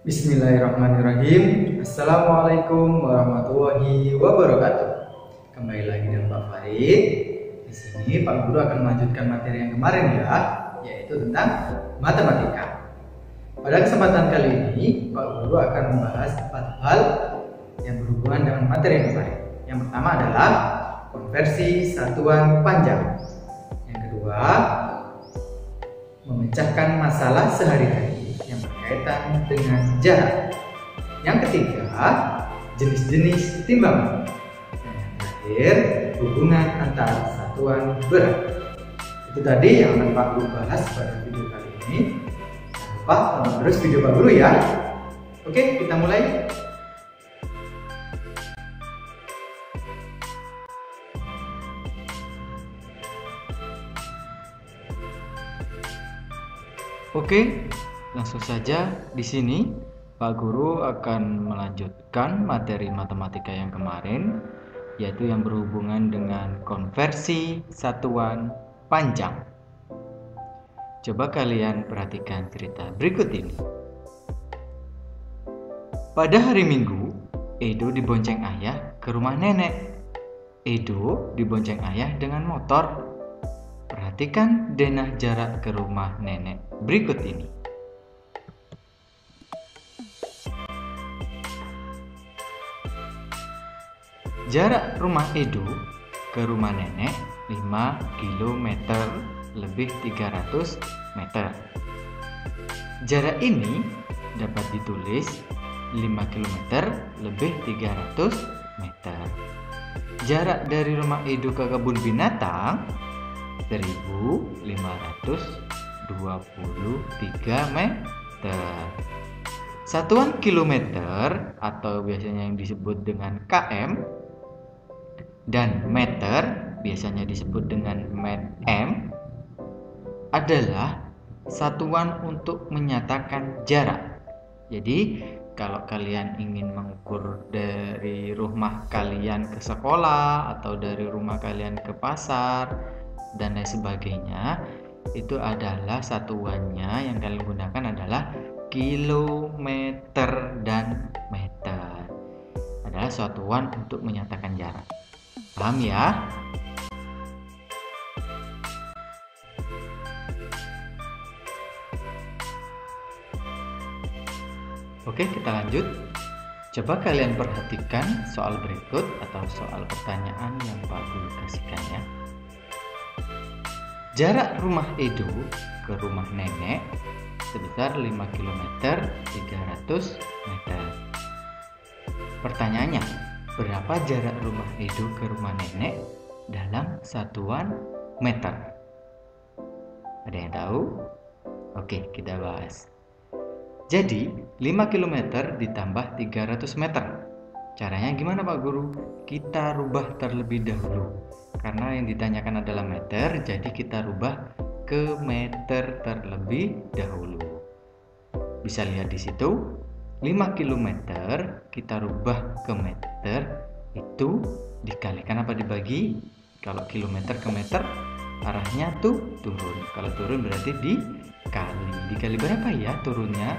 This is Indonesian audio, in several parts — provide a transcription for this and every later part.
Bismillahirrahmanirrahim. Assalamualaikum warahmatullahi wabarakatuh. Kembali lagi dengan Pak Farid. Di sini Pak Guru akan melanjutkan materi yang kemarin ya, yaitu tentang matematika. Pada kesempatan kali ini Pak Guru akan membahas 4 hal yang berhubungan dengan materi yang kemarin. Yang pertama adalah konversi satuan panjang. Yang kedua, memecahkan masalah sehari-hari yang berkaitan dengan jarak. Yang ketiga, jenis-jenis timbangan. Dan yang terakhir, hubungan antar satuan berat. Itu tadi yang akan Pak Guru bahas pada video kali ini. Jangan lupa tonton terus video Pak Guru ya. Oke, kita mulai. Oke, langsung saja di sini Pak Guru akan melanjutkan materi matematika yang kemarin, yaitu yang berhubungan dengan konversi satuan panjang. Coba kalian perhatikan cerita berikut ini. Pada hari Minggu, Edo dibonceng ayah ke rumah nenek. Edo dibonceng ayah dengan motor. Perhatikan denah jarak ke rumah nenek berikut ini. Jarak rumah Edo ke rumah nenek 5 km lebih 300 meter. Jarak ini dapat ditulis 5 km lebih 300 meter. Jarak dari rumah Edo ke kebun binatang 1523 meter. Satuan kilometer atau biasanya yang disebut dengan km dan meter biasanya disebut dengan m adalah satuan untuk menyatakan jarak. Jadi kalau kalian ingin mengukur dari rumah kalian ke sekolah atau dari rumah kalian ke pasar dan lain sebagainya, itu adalah satuannya yang kalian gunakan adalah kilometer dan meter. Adalah satuan untuk menyatakan jarak. Paham ya? Oke, kita lanjut. Coba kalian perhatikan soal berikut atau soal pertanyaan yang Pak Guru kasihkan ya. Jarak rumah Edo ke rumah nenek sebesar 5 km 300 meter. Pertanyaannya, berapa jarak rumah Edo ke rumah nenek dalam satuan meter? Ada yang tahu? Oke, kita bahas. Jadi, 5 km ditambah 300 meter. Caranya gimana Pak Guru? Kita rubah terlebih dahulu. Karena yang ditanyakan adalah meter, jadi kita rubah ke meter terlebih dahulu. Bisa lihat di situ, 5 km kita rubah ke meter, itu dikalikan apa dibagi? Kalau kilometer ke meter, arahnya tuh turun. Kalau turun berarti dikali. Dikali berapa ya turunnya?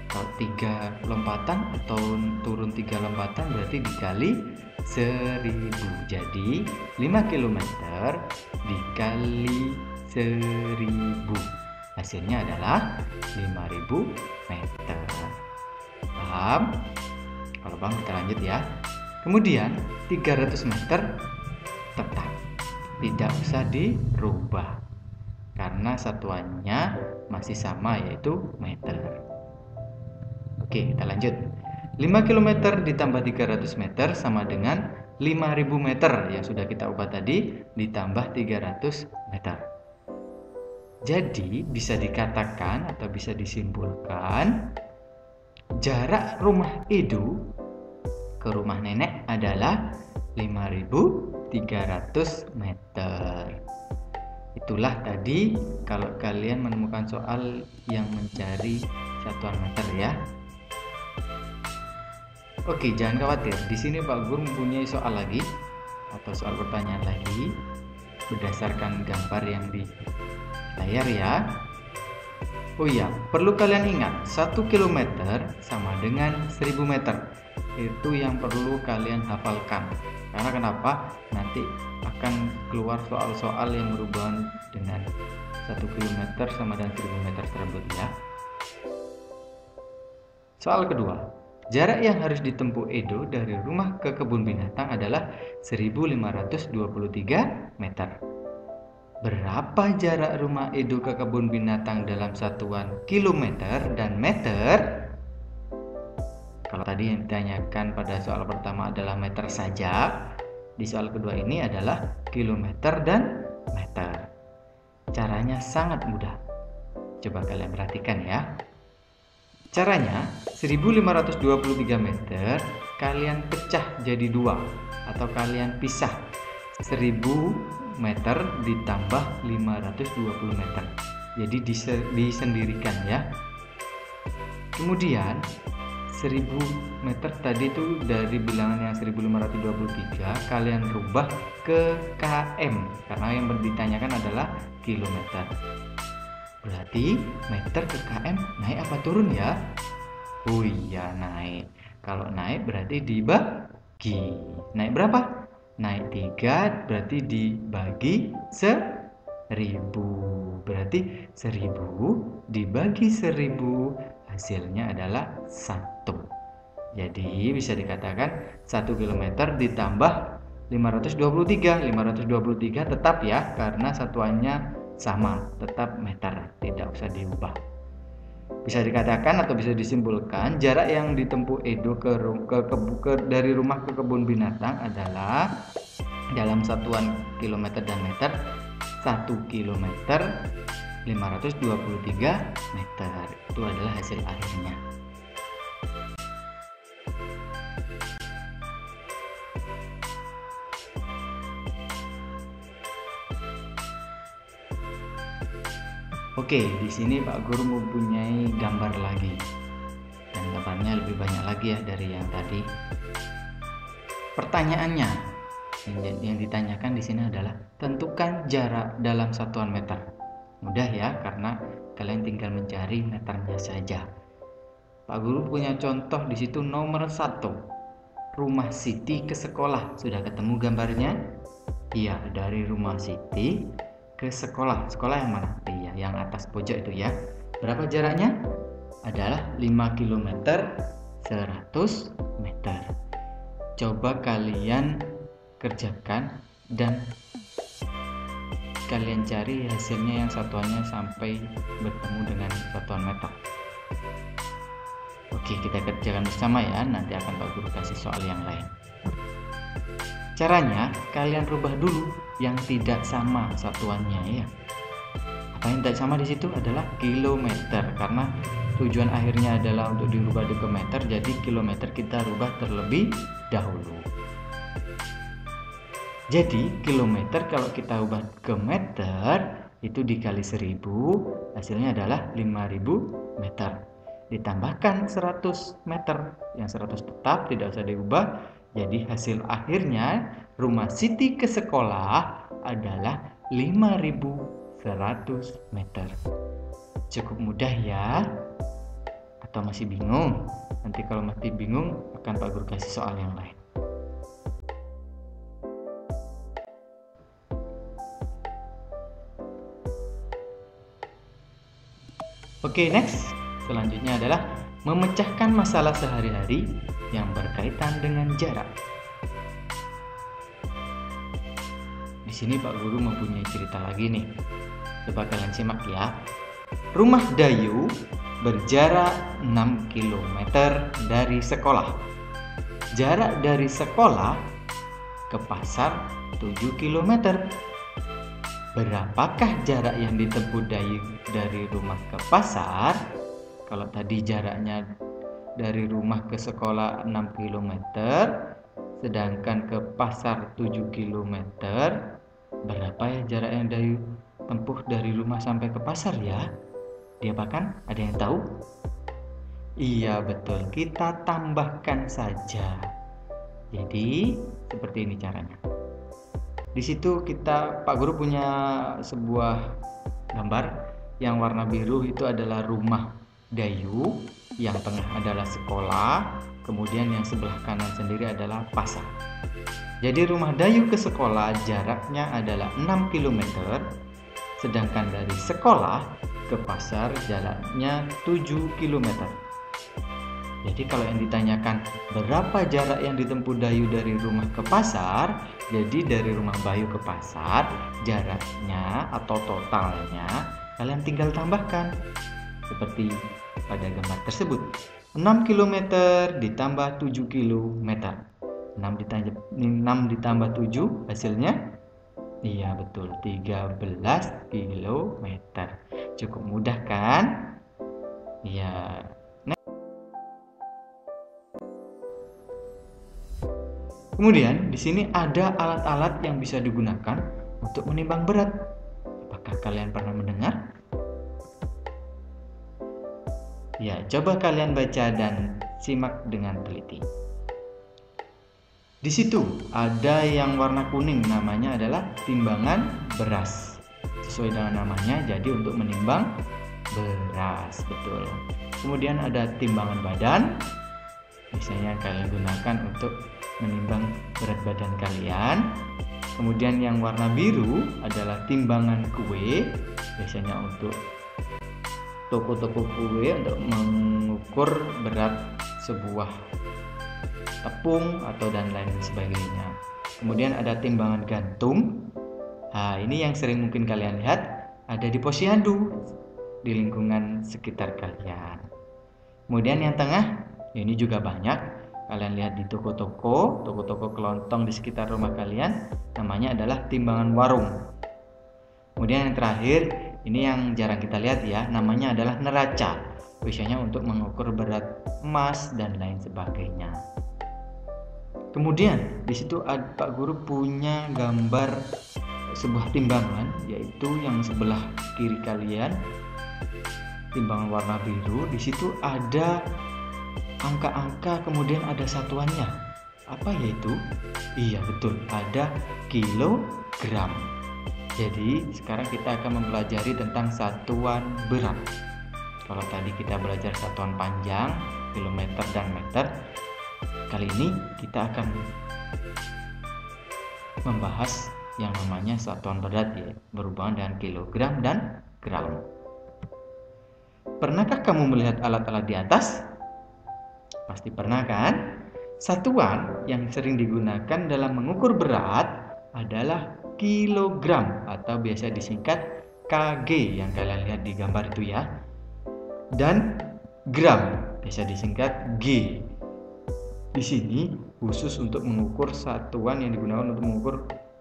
Kalau 3 lompatan atau turun 3 lompatan berarti dikali 1000. Jadi 5 km dikali 1000. Hasilnya adalah 5000 meter. Paham? Kalau Bang kita lanjut ya. Kemudian 300 meter tetap tidak usah dirubah karena satuannya masih sama yaitu meter. Oke, kita lanjut. 5 km ditambah 300 meter sama dengan 5000 meter yang sudah kita ubah tadi ditambah 300 meter. Jadi bisa dikatakan atau bisa disimpulkan jarak rumah Edo ke rumah nenek adalah 5300 meter. Itulah tadi kalau kalian menemukan soal yang mencari satuan meter ya. Oke, jangan khawatir. Di sini Pak Guru mempunyai soal lagi atau soal pertanyaan lagi berdasarkan gambar yang di layar ya. Oh iya, perlu kalian ingat, 1 km sama dengan 1000 meter. Itu yang perlu kalian hafalkan. Karena kenapa? Nanti akan keluar soal-soal yang berhubungan dengan 1 km sama dengan 1000 meter tersebut ya. Soal kedua, jarak yang harus ditempuh Edo dari rumah ke kebun binatang adalah 1523 meter. Berapa jarak rumah Edo ke kebun binatang dalam satuan kilometer dan meter? Kalau tadi yang ditanyakan pada soal pertama adalah meter saja, di soal kedua ini adalah kilometer dan meter. Caranya sangat mudah. Coba kalian perhatikan ya. Caranya 1523 meter kalian pecah jadi 2 atau kalian pisah. 1000 meter ditambah 520 meter. Jadi disendirikan ya. Kemudian 1000 meter tadi itu dari bilangan yang 1523 kalian rubah ke km karena yang ditanyakan adalah kilometer. Berarti meter ke km naik apa turun ya? Oh iya naik. Kalau naik berarti dibagi. Naik berapa? Naik 3 berarti dibagi 1000. Berarti 1000 dibagi 1000 hasilnya adalah 1. Jadi bisa dikatakan 1 km ditambah 523. 523 tetap ya karena satuannya sama, tetap meter, tidak usah diubah. Bisa dikatakan atau bisa disimpulkan jarak yang ditempuh Edo dari rumah ke kebun binatang adalah dalam satuan kilometer dan meter 1 kilometer 523 meter. Itu adalah hasil akhirnya. Oke, di sini Pak Guru mempunyai gambar lagi. Dan gambarnya lebih banyak lagi ya dari yang tadi. Pertanyaannya yang ditanyakan di sini adalah tentukan jarak dalam satuan meter. Mudah ya, karena kalian tinggal mencari meternya saja. Pak Guru punya contoh di situ nomor 1. Rumah Siti ke sekolah. Sudah ketemu gambarnya? Iya, dari rumah Siti ke sekolah. Sekolah yang mana? Iya, yang atas pojok itu ya. Berapa jaraknya? Adalah 5 km 100 meter. Coba kalian kerjakan dan kalian cari hasilnya yang satuannya sampai bertemu dengan satuan meter. Oke, kita kerjakan bersama ya. Nanti akan Pak Guru kasih soal yang lain. Caranya kalian rubah dulu yang tidak sama satuannya ya. Apa yang tidak sama di situ adalah kilometer karena tujuan akhirnya adalah untuk dirubah ke meter, jadi kilometer kita rubah terlebih dahulu. Jadi kilometer kalau kita ubah ke meter itu dikali 1000 hasilnya adalah 5000 meter. Ditambahkan 100 meter, yang 100 tetap tidak usah diubah. Jadi hasil akhirnya rumah Siti ke sekolah adalah 5100 meter. Cukup mudah ya? Atau masih bingung? Nanti kalau masih bingung akan Pak Guru kasih soal yang lain. Oke, next. Selanjutnya adalah memecahkan masalah sehari-hari yang berkaitan dengan jarak. Di sini Pak Guru mempunyai cerita lagi nih. Coba kalian simak ya. Rumah Dayu berjarak 6 km dari sekolah. Jarak dari sekolah ke pasar 7 km. Berapakah jarak yang ditempuh Dayu dari rumah ke pasar? Kalau tadi jaraknya dari rumah ke sekolah 6 km, sedangkan ke pasar 7 km, berapa ya jarak yang Dayu tempuh dari rumah sampai ke pasar ya? Diapakan? Ada yang tahu? Iya betul, kita tambahkan saja. Jadi seperti ini caranya. Di situ Pak Guru punya sebuah gambar yang warna biru itu adalah rumah Dayu, yang tengah adalah sekolah, kemudian yang sebelah kanan sendiri adalah pasar. Jadi rumah Dayu ke sekolah jaraknya adalah 6 km, sedangkan dari sekolah ke pasar jaraknya 7 km. Jadi kalau yang ditanyakan berapa jarak yang ditempuh Dayu dari rumah ke pasar, jadi dari rumah Bayu ke pasar jaraknya atau totalnya kalian tinggal tambahkan seperti pada gambar tersebut. 6 km ditambah 7 km. 6 ditambah 7 hasilnya, iya betul, 13 km. Cukup mudah kan? Iya. Kemudian di sini ada alat-alat yang bisa digunakan untuk menimbang berat. Apakah kalian pernah mendengar? Ya, coba kalian baca dan simak dengan teliti. Di situ ada yang warna kuning, namanya adalah timbangan beras. Sesuai dengan namanya, jadi untuk menimbang beras, betul. Kemudian ada timbangan badan. Biasanya kalian gunakan untuk menimbang berat badan kalian. Kemudian yang warna biru adalah timbangan kue, biasanya untuk toko-toko kue untuk mengukur berat sebuah tepung atau dan lain sebagainya. Kemudian ada timbangan gantung. Nah, ini yang sering mungkin kalian lihat ada di posyandu di lingkungan sekitar kalian. Kemudian yang tengah, ini juga banyak. Kalian lihat di toko-toko kelontong di sekitar rumah kalian, namanya adalah timbangan warung. Kemudian yang terakhir, ini yang jarang kita lihat ya, namanya adalah neraca. Biasanya untuk mengukur berat emas dan lain sebagainya. Kemudian di situ Pak Guru punya gambar sebuah timbangan, yaitu yang sebelah kiri kalian, timbangan warna biru. Di situ ada angka-angka, kemudian ada satuannya. Apa yaitu? Iya betul, ada kilogram. Jadi sekarang kita akan mempelajari tentang satuan berat. Kalau tadi kita belajar satuan panjang, kilometer dan meter, kali ini kita akan membahas yang namanya satuan berat, ya, berhubungan dengan kilogram dan gram. Pernahkah kamu melihat alat-alat di atas? Pasti pernah kan? Satuan yang sering digunakan dalam mengukur berat adalah kilogram atau biasa disingkat kg yang kalian lihat di gambar itu ya. Dan gram biasa disingkat g. Di sini khusus untuk mengukur satuan yang digunakan untuk mengukur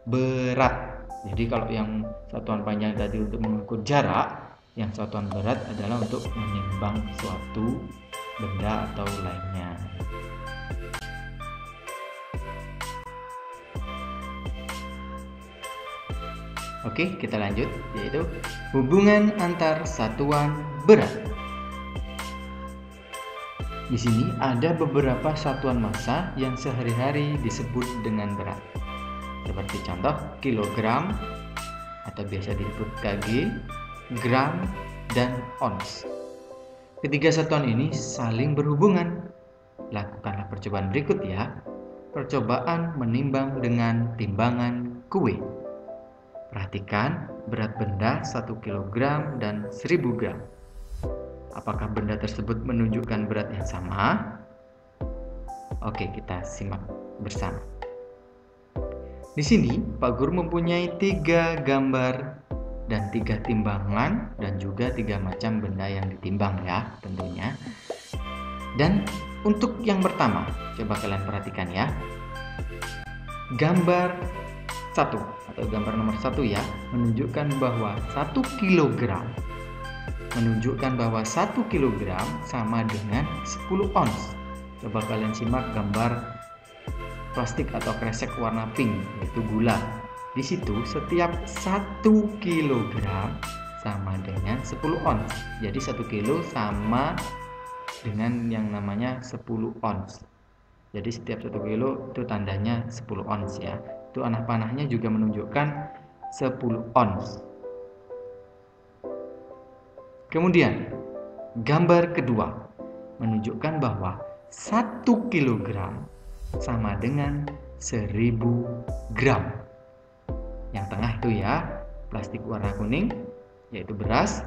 berat. Jadi kalau yang satuan panjang tadi untuk mengukur jarak, yang satuan berat adalah untuk menimbang suatu benda atau lainnya. Oke, kita lanjut, yaitu hubungan antar satuan berat. Di sini ada beberapa satuan massa yang sehari-hari disebut dengan berat. Seperti contoh kilogram atau biasa disebut kg, gram, dan ons. Ketiga satuan ini saling berhubungan. Lakukanlah percobaan berikut ya. Percobaan menimbang dengan timbangan kue. Perhatikan berat benda 1 kg dan 1000 gram. Apakah benda tersebut menunjukkan berat yang sama? Oke, kita simak bersama. Di sini Pak Guru mempunyai 3 gambar dan 3 timbangan dan juga 3 macam benda yang ditimbang ya tentunya. Dan untuk yang pertama, coba kalian perhatikan ya. Gambar 1 atau gambar nomor 1 ya, menunjukkan bahwa 1 kg sama dengan 10 ons. Coba kalian simak gambar plastik atau kresek warna pink, yaitu gula. Di situ setiap 1 kg sama dengan 10 ons. Jadi 1 kilo sama dengan yang namanya 10 ons. Jadi setiap 1 kilo itu tandanya 10 ons ya. Itu anak panahnya juga menunjukkan 10 ons. Kemudian, gambar kedua menunjukkan bahwa 1 kilogram sama dengan 1000 gram. Yang tengah itu ya, plastik warna kuning, yaitu beras.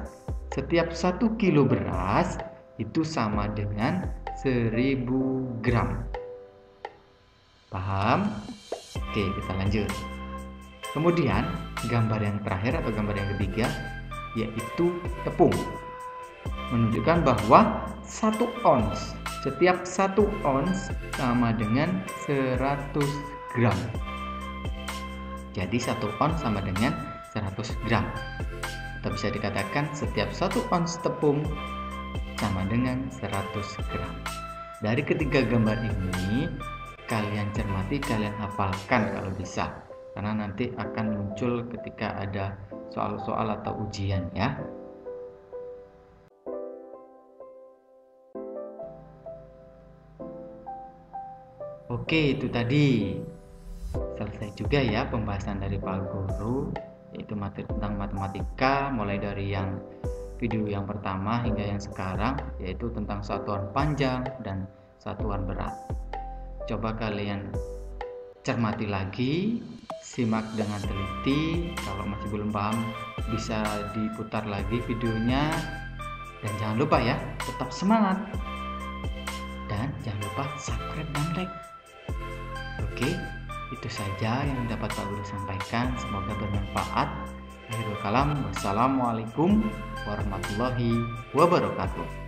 Setiap 1 kilo beras itu sama dengan 1000 gram. Paham? Oke, kita lanjut. Kemudian, gambar yang terakhir atau gambar yang ketiga yaitu tepung. Menunjukkan bahwa 1 ons, setiap 1 ons sama dengan 100 gram. Jadi 1 ons sama dengan 100 gram. Atau bisa dikatakan setiap 1 ons tepung sama dengan 100 gram. Dari ketiga gambar ini, kalian cermati, kalian hafalkan kalau bisa. Karena nanti akan muncul ketika ada soal-soal atau ujian ya. Oke, itu tadi. Selesai juga ya pembahasan dari Pak Guru, yaitu materi tentang matematika, mulai dari yang video yang pertama hingga yang sekarang, yaitu tentang satuan panjang dan satuan berat. Coba kalian cermati lagi, simak dengan teliti. Kalau masih belum paham, bisa diputar lagi videonya. Dan jangan lupa ya, tetap semangat. Dan jangan lupa subscribe dan like. Oke, itu saja yang dapat Pak Guru sampaikan. Semoga bermanfaat. Akhirul kalam, wassalamualaikum warahmatullahi wabarakatuh.